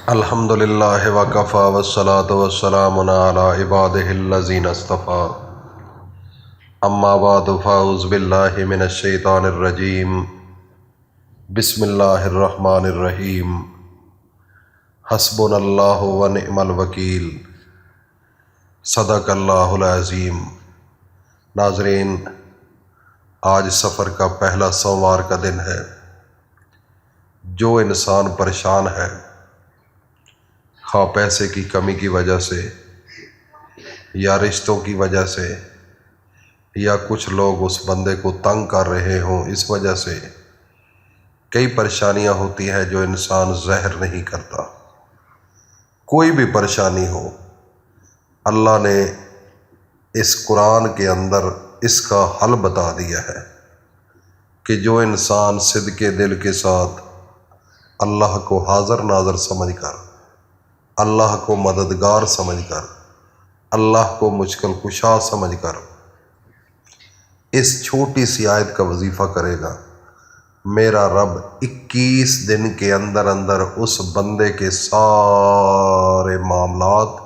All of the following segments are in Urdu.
الحمد للہ وکفیٰ والصلاة والسلام علی عبادہ الذین اصطفیٰ اما بعد فاعوذ باللہ من الشیطان الرجیم بسم اللہ الرحمن الرحیم حسبنا اللہ ونعم الوکیل صدق اللہ العظیم۔ ناظرین، آج سفر کا پہلا سوموار کا دن ہے۔ جو انسان پریشان ہے، خواہ پیسے کی کمی کی وجہ سے یا رشتوں کی وجہ سے یا کچھ لوگ اس بندے کو تنگ کر رہے ہوں، اس وجہ سے کئی پریشانیاں ہوتی ہیں جو انسان ظاہر نہیں کرتا۔ کوئی بھی پریشانی ہو، اللہ نے اس قرآن کے اندر اس کا حل بتا دیا ہے کہ جو انسان صدق دل کے ساتھ اللہ کو حاضر ناظر سمجھ کر، اللہ کو مددگار سمجھ کر، اللہ کو مشکل کشا سمجھ کر اس چھوٹی سی آیت کا وظیفہ کرے گا، میرا رب 21 دن کے اندر اندر اس بندے کے سارے معاملات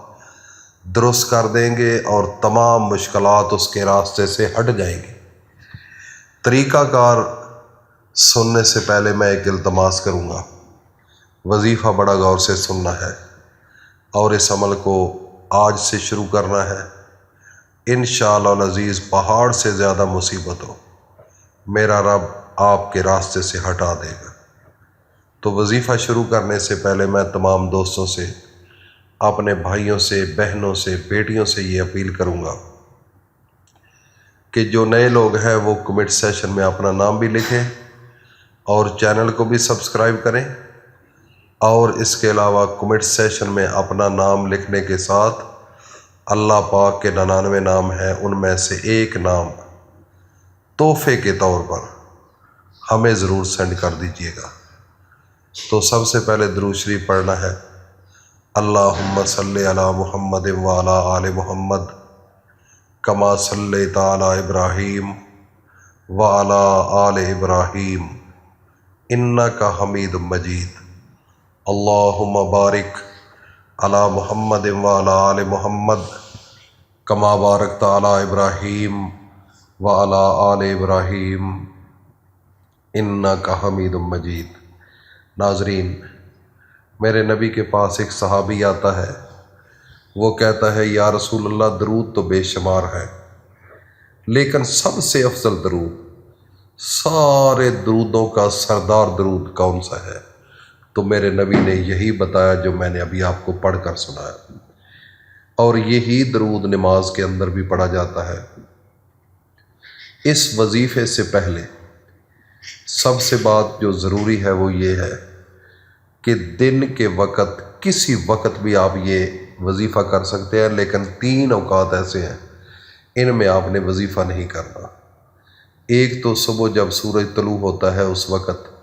درست کر دیں گے اور تمام مشکلات اس کے راستے سے ہٹ جائیں گے۔ طریقہ کار سننے سے پہلے میں ایک التماس کروں گا، وظیفہ بڑا غور سے سننا ہے اور اس عمل کو آج سے شروع کرنا ہے۔ انشاءاللہ العزیز پہاڑ سے زیادہ مصیبت ہو، میرا رب آپ کے راستے سے ہٹا دے گا۔ تو وظیفہ شروع کرنے سے پہلے میں تمام دوستوں سے، اپنے بھائیوں سے، بہنوں سے، بیٹیوں سے یہ اپیل کروں گا کہ جو نئے لوگ ہیں وہ کمنٹ سیشن میں اپنا نام بھی لکھیں اور چینل کو بھی سبسکرائب کریں، اور اس کے علاوہ کمنٹ سیشن میں اپنا نام لکھنے کے ساتھ اللہ پاک کے 99 نام ہیں، ان میں سے ایک نام تحفے کے طور پر ہمیں ضرور سینڈ کر دیجیے گا۔ تو سب سے پہلے درود شریف پڑھنا ہے۔ اللہم صلی علی محمد وعلی آل محمد کما صلیت علی ابراہیم وعلی آل ابراہیم انک حمید مجید۔ اللہم بارک علی محمد وعلی آل محمد کما بارکت علی ابراہیم وعلی آل ابراہیم انک حمید مجید۔ ناظرین، میرے نبی کے پاس ایک صحابی آتا ہے، وہ کہتا ہے یا رسول اللہ، درود تو بے شمار ہے لیکن سب سے افضل درود، سارے درودوں کا سردار درود کون سا ہے؟ تو میرے نبی نے یہی بتایا جو میں نے ابھی آپ کو پڑھ کر سنایا، اور یہی درود نماز کے اندر بھی پڑھا جاتا ہے۔ اس وظیفے سے پہلے سب سے بات جو ضروری ہے وہ یہ ہے کہ دن کے وقت کسی وقت بھی آپ یہ وظیفہ کر سکتے ہیں، لیکن 3 اوقات ایسے ہیں ان میں آپ نے وظیفہ نہیں کرنا۔ ایک تو صبح جب سورج طلوع ہوتا ہے اس وقت،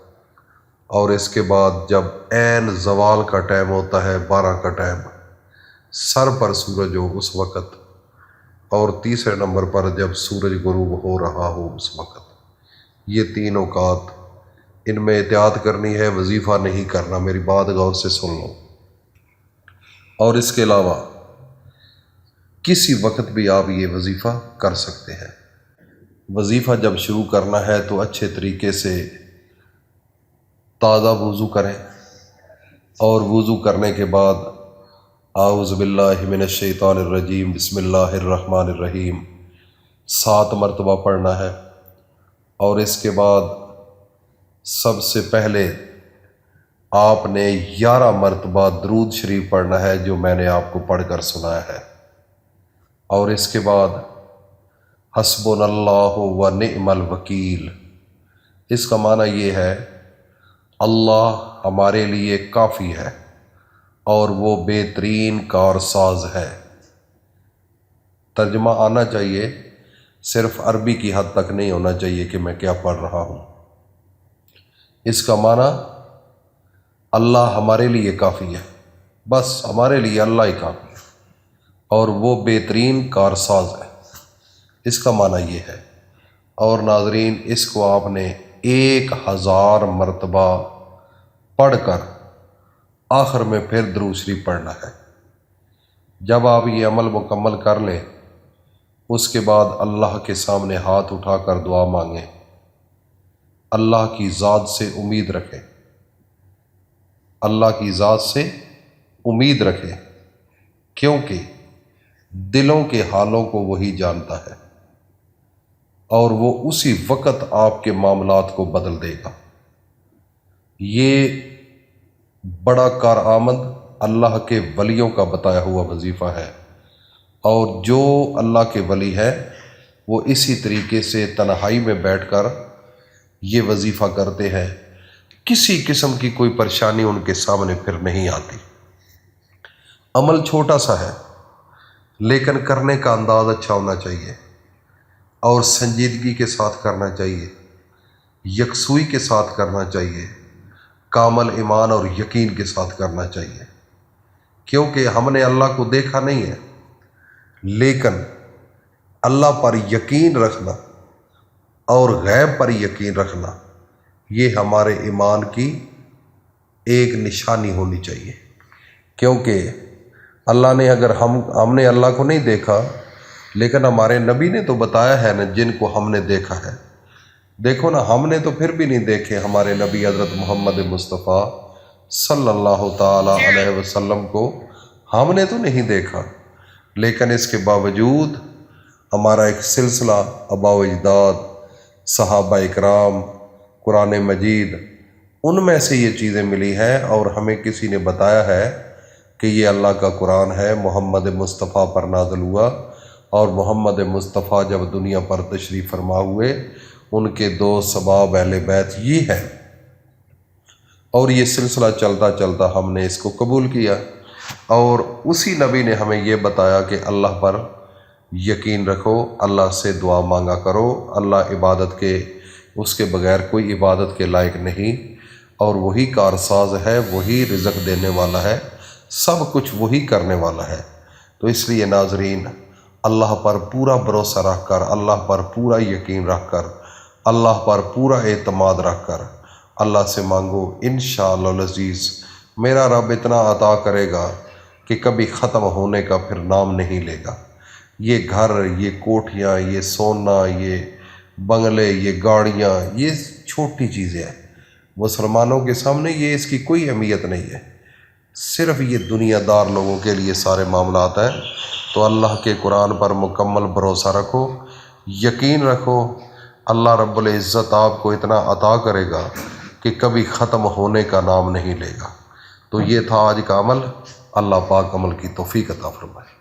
اور اس کے بعد جب عین زوال کا ٹائم ہوتا ہے 12 کا ٹائم، سر پر سورج ہو اس وقت، اور تیسرے نمبر پر جب سورج غروب ہو رہا ہو اس وقت۔ یہ 3 اوقات، ان میں احتیاط کرنی ہے، وظیفہ نہیں کرنا، میری بات غور سے سن لو۔ اور اس کے علاوہ کسی وقت بھی آپ یہ وظیفہ کر سکتے ہیں۔ وظیفہ جب شروع کرنا ہے تو اچھے طریقے سے تازہ وضو کریں، اور وضو کرنے کے بعد اعوذ باللہ من الشیطان الرجیم بسم اللہ الرحمن الرحیم 7 مرتبہ پڑھنا ہے، اور اس کے بعد سب سے پہلے آپ نے 11 مرتبہ درود شریف پڑھنا ہے جو میں نے آپ کو پڑھ کر سنایا ہے، اور اس کے بعد حسبنا اللہ ونعم الوکیل۔ اس کا معنی یہ ہے اللہ ہمارے لیے کافی ہے اور وہ بہترین کارساز ہے۔ ترجمہ آنا چاہیے، صرف عربی کی حد تک نہیں ہونا چاہیے کہ میں کیا پڑھ رہا ہوں۔ اس کا معنی اللہ ہمارے لیے کافی ہے، بس ہمارے لیے اللہ ہی کافی ہے اور وہ بہترین کارساز ہے، اس کا معنی یہ ہے۔ اور ناظرین، اس کو آپ نے 1000 مرتبہ پڑھ کر آخر میں پھر درود شریف پڑھنا ہے۔ جب آپ یہ عمل مکمل کر لیں اس کے بعد اللہ کے سامنے ہاتھ اٹھا کر دعا مانگیں، اللہ کی ذات سے امید رکھیں، اللہ کی ذات سے امید رکھیں، کیونکہ دلوں کے حالوں کو وہی جانتا ہے اور وہ اسی وقت آپ کے معاملات کو بدل دے گا۔ یہ بڑا کارآمد اللہ کے ولیوں کا بتایا ہوا وظیفہ ہے، اور جو اللہ کے ولی ہے وہ اسی طریقے سے تنہائی میں بیٹھ کر یہ وظیفہ کرتے ہیں، کسی قسم کی کوئی پریشانی ان کے سامنے پھر نہیں آتی۔ عمل چھوٹا سا ہے لیکن کرنے کا انداز اچھا ہونا چاہیے اور سنجیدگی کے ساتھ کرنا چاہیے، یکسوئی کے ساتھ کرنا چاہیے، کامل ایمان اور یقین کے ساتھ کرنا چاہیے، کیونکہ ہم نے اللہ کو دیکھا نہیں ہے، لیکن اللہ پر یقین رکھنا اور غیب پر یقین رکھنا یہ ہمارے ایمان کی ایک نشانی ہونی چاہیے، کیونکہ اللہ نے اگر ہم نے اللہ کو نہیں دیکھا، لیکن ہمارے نبی نے تو بتایا ہے نا جن کو ہم نے دیکھا ہے۔ دیکھو نا، ہم نے تو پھر بھی نہیں دیکھے ہمارے نبی حضرت محمد مصطفیٰ صلی اللہ تعالی علیہ وسلم کو، ہم نے تو نہیں دیکھا، لیکن اس کے باوجود ہمارا ایک سلسلہ آباء و اجداد، صحابہ اکرام، قرآن مجید، ان میں سے یہ چیزیں ملی ہیں، اور ہمیں کسی نے بتایا ہے کہ یہ اللہ کا قرآن ہے، محمد مصطفیٰ پر نازل ہوا، اور محمد مصطفیٰ جب دنیا پر تشریف فرما ہوئے ان کے دوست احباب اہل بیت یہ ہے، اور یہ سلسلہ چلتا چلتا ہم نے اس کو قبول کیا، اور اسی نبی نے ہمیں یہ بتایا کہ اللہ پر یقین رکھو، اللہ سے دعا مانگا کرو، اللہ عبادت کے اس کے بغیر کوئی عبادت کے لائق نہیں، اور وہی کارساز ہے، وہی رزق دینے والا ہے، سب کچھ وہی کرنے والا ہے۔ تو اس لیے ناظرین، اللہ پر پورا بھروسہ رکھ کر، اللہ پر پورا یقین رکھ کر، اللہ پر پورا اعتماد رکھ کر اللہ سے مانگو، انشاءاللہ العزیز میرا رب اتنا عطا کرے گا کہ کبھی ختم ہونے کا پھر نام نہیں لے گا۔ یہ گھر، یہ کوٹھیاں، یہ سونا، یہ بنگلے، یہ گاڑیاں، یہ چھوٹی چیزیں ہیں، مسلمانوں کے سامنے یہ اس کی کوئی اہمیت نہیں ہے، صرف یہ دنیا دار لوگوں کے لیے سارے معاملات ہیں۔ تو اللہ کے قرآن پر مکمل بھروسہ رکھو، یقین رکھو، اللہ رب العزت آپ کو اتنا عطا کرے گا کہ کبھی ختم ہونے کا نام نہیں لے گا۔ تو یہ تھا آج کا عمل، اللہ پاک عمل کی توفیق عطا فرمائے۔